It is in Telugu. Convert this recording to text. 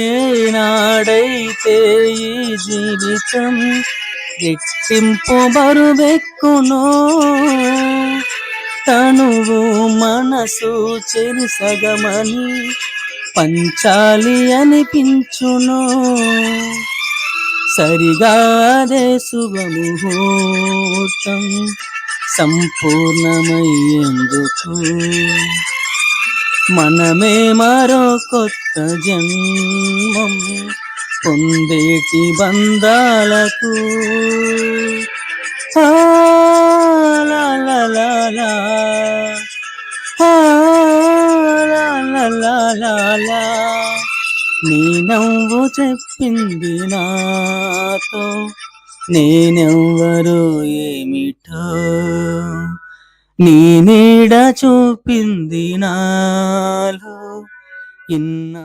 ఏనాడైతే ఈ జీవితం రెట్టింపు బరువెక్కునో, తనువు మనసు చెరిసగమని పంచాలి అనిపించును. సరిగా అదే శుభముహూర్తం సంపూర్ణమయ్యేందుకు మనమే మరో కొత్త జన్మం పొందేటి బంధాలకు. ఆ లా లా లా లా, ఆ లా లా లా లా లా. నీ నవ్వు చెప్పింది నాతో నేనెవ్వరో ఏమిటో, నీ నీడ చూపింది నాలో ఇన్నా